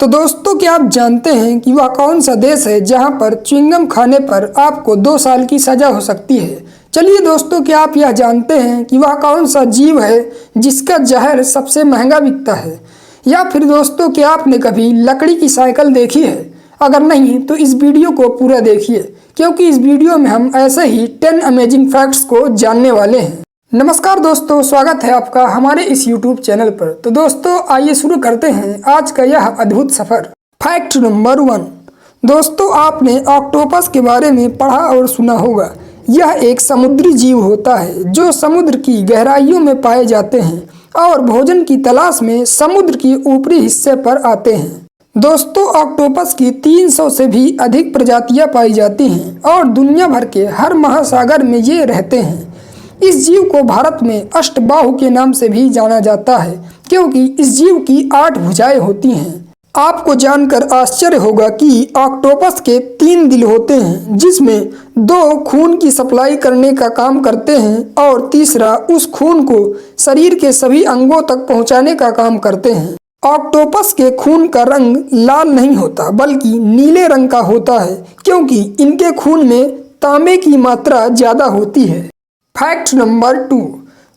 तो दोस्तों, क्या आप जानते हैं कि वह कौन सा देश है जहां पर च्युइंगम खाने पर आपको 2 साल की सज़ा हो सकती है। चलिए दोस्तों, क्या आप यह जानते हैं कि वह कौन सा जीव है जिसका जहर सबसे महंगा बिकता है। या फिर दोस्तों, क्या आपने कभी लकड़ी की साइकिल देखी है। अगर नहीं तो इस वीडियो को पूरा देखिए, क्योंकि इस वीडियो में हम ऐसे ही 10 अमेजिंग फैक्ट्स को जानने वाले हैं। नमस्कार दोस्तों, स्वागत है आपका हमारे इस YouTube चैनल पर। तो दोस्तों, आइए शुरू करते हैं आज का यह अद्भुत सफर। Fact number 1। दोस्तों, आपने ऑक्टोपस के बारे में पढ़ा और सुना होगा। यह एक समुद्री जीव होता है जो समुद्र की गहराइयों में पाए जाते हैं और भोजन की तलाश में समुद्र की ऊपरी हिस्से पर आते हैं। दोस्तों, ऑक्टोपस की 300 से भी अधिक प्रजातियां पाई जाती हैं और दुनिया भर के हर महासागर में ये रहते हैं। इस जीव को भारत में अष्टबाहु के नाम से भी जाना जाता है, क्योंकि इस जीव की 8 भुजाएं होती हैं। आपको जानकर आश्चर्य होगा कि ऑक्टोपस के 3 दिल होते हैं, जिसमें 2 खून की सप्लाई करने का काम करते हैं और तीसरा उस खून को शरीर के सभी अंगों तक पहुंचाने का काम करते हैं। ऑक्टोपस के खून का रंग लाल नहीं होता, बल्कि नीले रंग का होता है, क्योंकि इनके खून में तांबे की मात्रा ज़्यादा होती है। Fact number 2।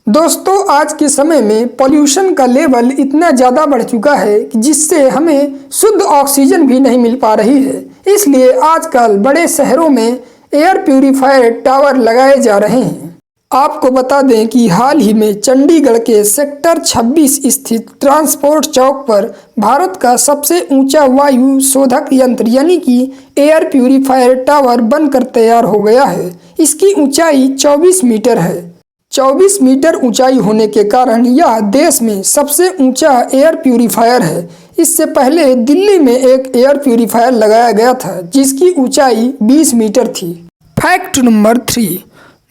दोस्तों, आज के समय में पॉल्यूशन का लेवल इतना ज़्यादा बढ़ चुका है कि जिससे हमें शुद्ध ऑक्सीजन भी नहीं मिल पा रही है। इसलिए आजकल बड़े शहरों में एयर प्यूरीफायर टावर लगाए जा रहे हैं। आपको बता दें कि हाल ही में चंडीगढ़ के सेक्टर 26 स्थित ट्रांसपोर्ट चौक पर भारत का सबसे ऊंचा वायु शोधक यंत्र यानी कि एयर प्यूरीफायर टावर बनकर तैयार हो गया है। इसकी ऊंचाई 24 मीटर है। 24 मीटर ऊंचाई होने के कारण यह देश में सबसे ऊंचा एयर प्यूरीफायर है। इससे पहले दिल्ली में एक एयर प्यूरीफायर लगाया गया था जिसकी ऊंचाई 20 मीटर थी। Fact number 3।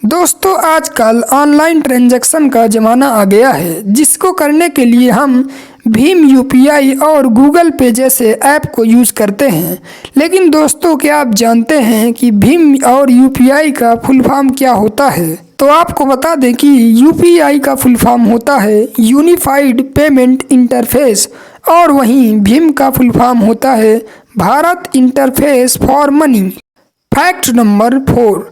दोस्तों, आजकल ऑनलाइन ट्रांजैक्शन का ज़माना आ गया है, जिसको करने के लिए हम भीम यूपीआई और गूगल पे जैसे ऐप को यूज़ करते हैं। लेकिन दोस्तों, क्या आप जानते हैं कि भीम और यूपीआई का फुल फॉर्म क्या होता है? तो आपको बता दें कि यूपीआई का फुल फॉर्म होता है यूनिफाइड पेमेंट इंटरफेस, और वहीं भीम का फुल फॉर्म होता है Bharat interface for money. Fact number 4।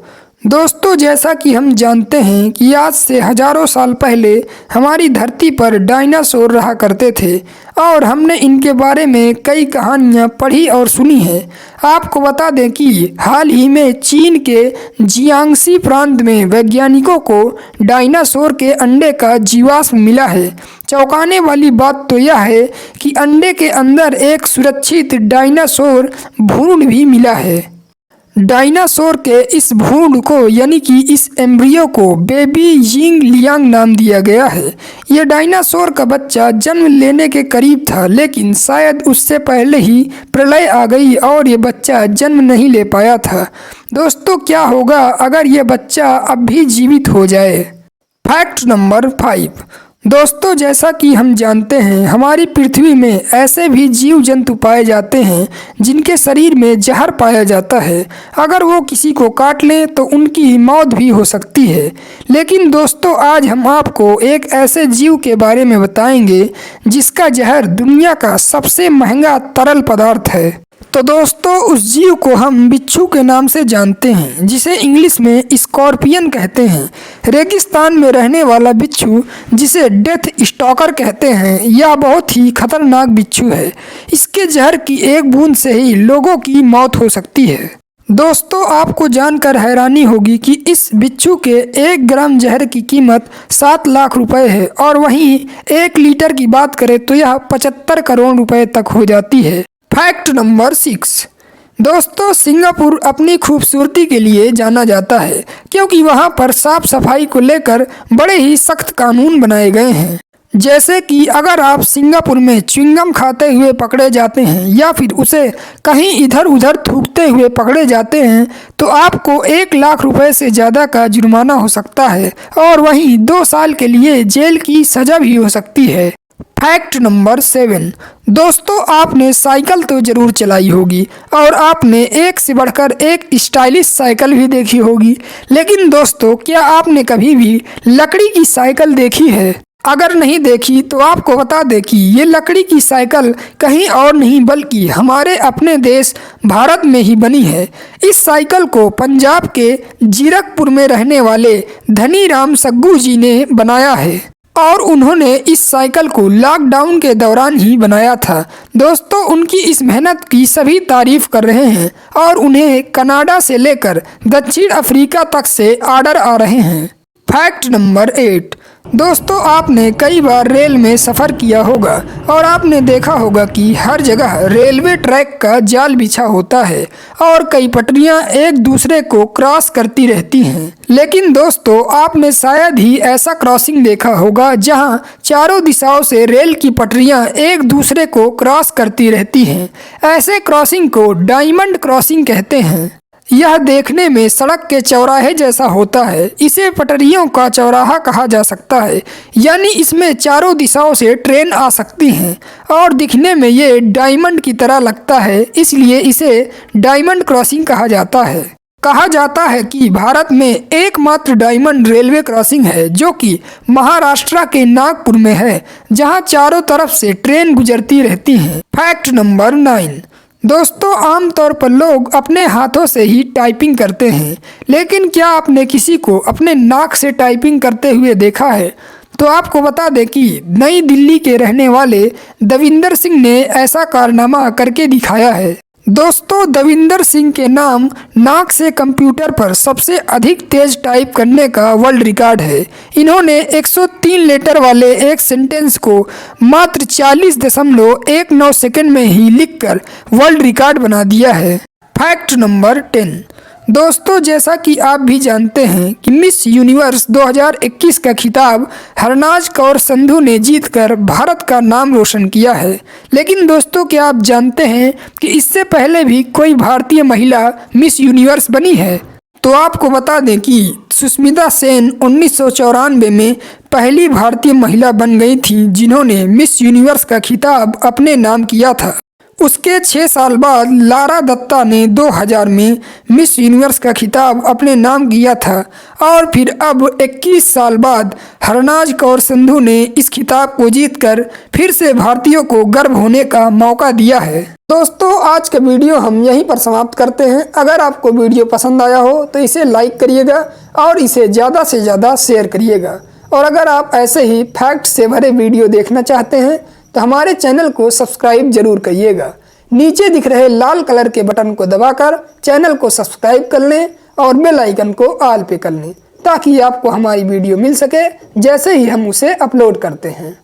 दोस्तों, जैसा कि हम जानते हैं कि आज से हजारों साल पहले हमारी धरती पर डायनासोर रहा करते थे और हमने इनके बारे में कई कहानियां पढ़ी और सुनी है। आपको बता दें कि हाल ही में चीन के जियांगसी प्रांत में वैज्ञानिकों को डायनासोर के अंडे का जीवाश्म मिला है। चौंकाने वाली बात तो यह है कि अंडे के अंदर एक सुरक्षित डायनासोर भ्रूण भी मिला है। डायनासोर के इस भ्रूण को यानी कि इस एम्ब्रियो को बेबी यिंग लियांग नाम दिया गया है। यह डायनासोर का बच्चा जन्म लेने के करीब था, लेकिन शायद उससे पहले ही प्रलय आ गई और ये बच्चा जन्म नहीं ले पाया था। दोस्तों, क्या होगा अगर ये बच्चा अब भी जीवित हो जाए? Fact number 5। दोस्तों, जैसा कि हम जानते हैं हमारी पृथ्वी में ऐसे भी जीव जंतु पाए जाते हैं जिनके शरीर में जहर पाया जाता है। अगर वो किसी को काट लें तो उनकी मौत भी हो सकती है। लेकिन दोस्तों, आज हम आपको एक ऐसे जीव के बारे में बताएंगे जिसका जहर दुनिया का सबसे महंगा तरल पदार्थ है। तो दोस्तों, उस जीव को हम बिच्छू के नाम से जानते हैं, जिसे इंग्लिश में स्कॉर्पियन कहते हैं। रेगिस्तान में रहने वाला बिच्छू, जिसे डेथ स्टॉकर कहते हैं, यह बहुत ही खतरनाक बिच्छू है। इसके जहर की एक बूंद से ही लोगों की मौत हो सकती है। दोस्तों, आपको जानकर हैरानी होगी कि इस बिच्छू के 1 ग्राम जहर की कीमत 7 लाख रुपए है, और वहीं 1 लीटर की बात करें तो यह 75 करोड़ रुपए तक हो जाती है। Fact number 6। दोस्तों, सिंगापुर अपनी खूबसूरती के लिए जाना जाता है, क्योंकि वहां पर साफ सफाई को लेकर बड़े ही सख्त कानून बनाए गए हैं। जैसे कि अगर आप सिंगापुर में च्युइंगम खाते हुए पकड़े जाते हैं या फिर उसे कहीं इधर उधर थूकते हुए पकड़े जाते हैं तो आपको 1 लाख रुपए से ज़्यादा का जुर्माना हो सकता है, और वहीं 2 साल के लिए जेल की सज़ा भी हो सकती है। Fact number 7। दोस्तों, आपने साइकिल तो ज़रूर चलाई होगी और आपने एक से बढ़कर एक स्टाइलिश साइकिल भी देखी होगी। लेकिन दोस्तों, क्या आपने कभी भी लकड़ी की साइकिल देखी है? अगर नहीं देखी तो आपको बता दें कि ये लकड़ी की साइकिल कहीं और नहीं बल्कि हमारे अपने देश भारत में ही बनी है। इस साइकिल को पंजाब के जीरकपुर में रहने वाले धनी राम सग्गू जी ने बनाया है और उन्होंने इस साइकिल को लॉकडाउन के दौरान ही बनाया था। दोस्तों, उनकी इस मेहनत की सभी तारीफ कर रहे हैं और उन्हें कनाडा से लेकर दक्षिण अफ्रीका तक से ऑर्डर आ रहे हैं। Fact number 8। दोस्तों, आपने कई बार रेल में सफ़र किया होगा और आपने देखा होगा कि हर जगह रेलवे ट्रैक का जाल बिछा होता है और कई पटरियां एक दूसरे को क्रॉस करती रहती हैं। लेकिन दोस्तों, आपने शायद ही ऐसा क्रॉसिंग देखा होगा जहां चारों दिशाओं से रेल की पटरियां एक दूसरे को क्रॉस करती रहती हैं। ऐसे क्रॉसिंग को डायमंड क्रॉसिंग कहते हैं। यह देखने में सड़क के चौराहे जैसा होता है। इसे पटरियों का चौराहा कहा जा सकता है, यानी इसमें चारों दिशाओं से ट्रेन आ सकती हैं और दिखने में ये डायमंड की तरह लगता है, इसलिए इसे डायमंड क्रॉसिंग कहा जाता है। कहा जाता है कि भारत में एकमात्र डायमंड रेलवे क्रॉसिंग है जो कि महाराष्ट्र के नागपुर में है, जहां चारों तरफ से ट्रेन गुजरती रहती हैं। Fact number 9। दोस्तों, आमतौर पर लोग अपने हाथों से ही टाइपिंग करते हैं, लेकिन क्या आपने किसी को अपने नाक से टाइपिंग करते हुए देखा है? तो आपको बता दें कि नई दिल्ली के रहने वाले दविंदर सिंह ने ऐसा कारनामा करके दिखाया है। दोस्तों, दविंदर सिंह के नाम नाक से कंप्यूटर पर सबसे अधिक तेज टाइप करने का वर्ल्ड रिकॉर्ड है। इन्होंने 103 लेटर वाले एक सेंटेंस को मात्र 40.19 सेकंड में ही लिखकर वर्ल्ड रिकॉर्ड बना दिया है। Fact number 10। दोस्तों, जैसा कि आप भी जानते हैं कि मिस यूनिवर्स 2021 का खिताब हरनाज कौर संधू ने जीतकर भारत का नाम रोशन किया है। लेकिन दोस्तों, क्या आप जानते हैं कि इससे पहले भी कोई भारतीय महिला मिस यूनिवर्स बनी है? तो आपको बता दें कि सुष्मिता सेन 1994 में पहली भारतीय महिला बन गई थी जिन्होंने मिस यूनिवर्स का खिताब अपने नाम किया था। उसके 6 साल बाद लारा दत्ता ने 2000 में मिस यूनिवर्स का खिताब अपने नाम किया था और फिर अब 21 साल बाद हरनाज कौर संधू ने इस खिताब को जीतकर फिर से भारतीयों को गर्व होने का मौका दिया है। दोस्तों, आज का वीडियो हम यहीं पर समाप्त करते हैं। अगर आपको वीडियो पसंद आया हो तो इसे लाइक करिएगा और इसे ज़्यादा से ज़्यादा शेयर करिएगा। और अगर आप ऐसे ही फैक्ट से भरे वीडियो देखना चाहते हैं तो हमारे चैनल को सब्सक्राइब जरूर करिएगा। नीचे दिख रहे लाल कलर के बटन को दबाकर चैनल को सब्सक्राइब कर लें और बेल आइकन को ऑल पे कर लें ताकि आपको हमारी वीडियो मिल सके जैसे ही हम उसे अपलोड करते हैं।